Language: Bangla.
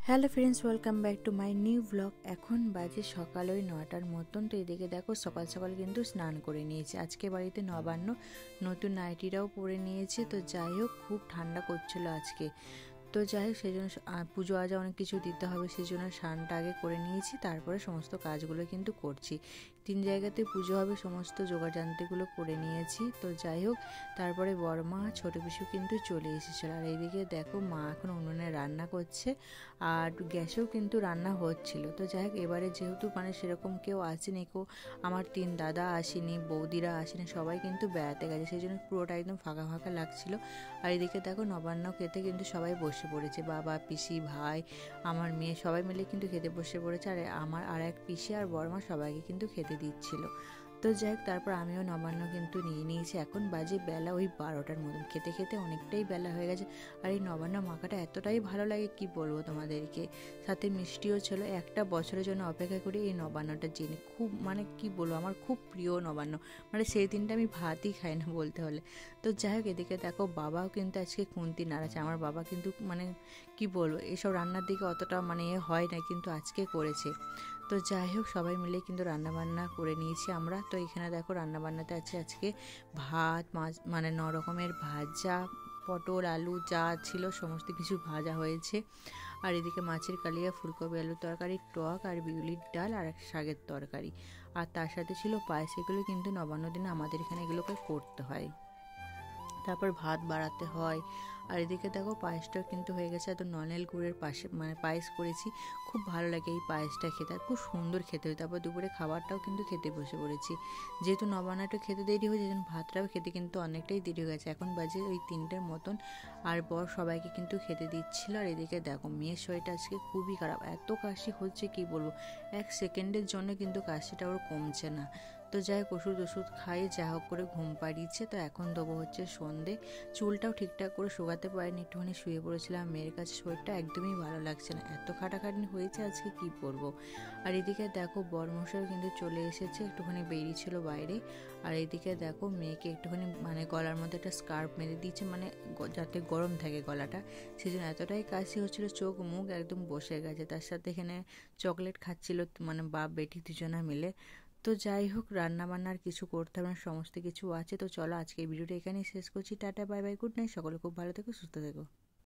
Hello friends, welcome back to my new blog. এখন বাজে সকাল ওই 9টার মতন। তো এদিকে দেখো সকাল সকাল কিন্তু স্নান করে নিয়েছি। আজকে বাড়িতে নবান্ন, নতুন নাইটিরাও পরে নিয়েছে। তো যাই হোক, খুব ঠান্ডা করছিল আজকে। তো যাই হোক, সেই জন্য পুজো আজা অনেক কিছু দিতে হবে, সেই জন্য স্নানটা আগে করে নিয়েছি, তারপরে সমস্ত কাজগুলো কিন্তু করছি। 3 জায়গাতে পুজো হবে, সমস্ত জোগাড়যন্ত্রগুলো করে নিয়েছি। তো যাই হোক, তারপরে বড়মা ছোটো পিসু কিন্তু চলে এসেছিল। আর এইদিকে দেখো মা এখন উনুনে রান্না করছে, আর গ্যাসেও কিন্তু রান্না হচ্ছিল। তো যাই হোক, এবারে যেহেতু সেরকম কেউ আসেনি, আমার 3 দাদা আসেনি, বৌদিরা আসেনি, সবাই কিন্তু বেড়াতে গেছে, সেই জন্য পুরোটা একদম ফাঁকা ফাঁকা লাগছিল। আর এদিকে দেখো নবান্ন খেতে কিন্তু সবাই বসে পড়েছে, বাবা, পিসি, ভাই, আমার মেয়ে সবাই মিলে কিন্তু খেতে বসে পড়েছে। আর আমার আর এক পিসি আর বড়মা সবাইকে কিন্তু খেতে দিচ্ছিল। তো যাই হোক, তারপর আমিও নবান্ন কিন্তু নিয়ে নিয়েছি। এখন বাজে বেলা ওই 12টার মতন, খেতে খেতে অনেকটাই বেলা হয়ে গেছে। আর এই নবান্ন মাখাটা এতটাই ভালো লাগে, কি বলবো তোমাদেরকে। সাথে মিষ্টিও ছিল। একটা বছরের জন্য অপেক্ষা করি এই নবান্নটা জেনে, খুব কি বলবো, আমার খুব প্রিয় নবান্ন। সেই দিনটা আমি ভাতই খাই না বলতে হলে। তো যাই হোক, এদিকে দেখো বাবাও কিন্তু আজকে খুন্তি নাড়াচ্ছে। আমার বাবা কিন্তু কি বলবো, এসব রান্নার দিকে অতটা হয় না, কিন্তু আজকে করেছে। তো যাই হোক, সবাই মিলে কিন্তু রান্নাবান্না করে নিয়েছি আমরা। তো এখানে দেখো রান্নাবান্নাতে আছে আজকে ভাত, মাছ, 9 রকমের ভাজা, পটল আলু যা ছিল সমস্ত কিছু ভাজা হয়েছে। আর এদিকে মাছের কালিয়া, ফুলকপি আলুর তরকারি, টক, আর বিউলির ডাল, আর শাকের তরকারি। আর তার সাথে ছিল পায়েস। এগুলো কিন্তু নবান্ন দিনে আমাদের এখানে এগুলোকে করতে হয়, তারপর ভাত বাড়াতে হয়। আর এদিকে দেখো পায়েসটা কিন্তু হয়ে গেছে। এত নলেল গুড়ের পাশে পায়েস করেছি, খুব ভালো লাগে এই পায়েসটা খেতে, আর খুব সুন্দর খেতে হয়। তারপর দুপুরে খাবারটাও কিন্তু খেতে বসে পড়েছি। যেহেতু নবান্নটা খেতে দেরি হয়েছে, যেন ভাতটাও খেতে কিন্তু অনেকটাই দেরি হয়ে গেছে। এখন বাজে ওই 3টের মতন, আর বর সবাইকে কিন্তু খেতে দিচ্ছিল। আর এদিকে দেখো মেয়ের শরীরটা আজকে খুবই খারাপ, এত কাশি হচ্ছে কি বলবো, 1 সেকেন্ডের জন্য কিন্তু কাশিটা ওর কমছে না। তো যাই হোক, ওষুধ খাই যা হোক করে ঘুম পাড়িয়েছে। তো এখন দেবো হচ্ছে সন্ধে। চুলটাও ঠিকঠাক করে শুকাতে পারিনি, একটুখানি শুয়ে পড়েছিলাম। মেয়ের কাছে শরীরটা একদমই ভালো লাগছে না, এত খাটাখাটনি হয়েছে আজকে, কি করবো। আর এদিকে দেখো বরমশাইও কিন্তু চলে এসেছে, একটুখানি বেরিয়েছিল বাইরে। আর এদিকে দেখো মেয়েকে একটুখানি গলার মধ্যে একটা স্কার্ফ মেরে দিয়েছে, যাতে গরম থাকে গলাটা। সেই জন্য এতটাই কাশি হচ্ছিল, চোখ মুখ একদম বসে গেছে। তার সাথে এখানে চকলেট খাচ্ছিল, বাপ বেটি দুজনা মিলে। তো যাই হোক, রান্না বান্নার কিছু করতে হবে না, সমস্ত কিছু আছে। তো চলো আজকে এই ভিডিওটা এখানেই শেষ করছি। Tata, bye bye, good night, সকলে খুব ভালো থেকো, সুস্থ থেকো।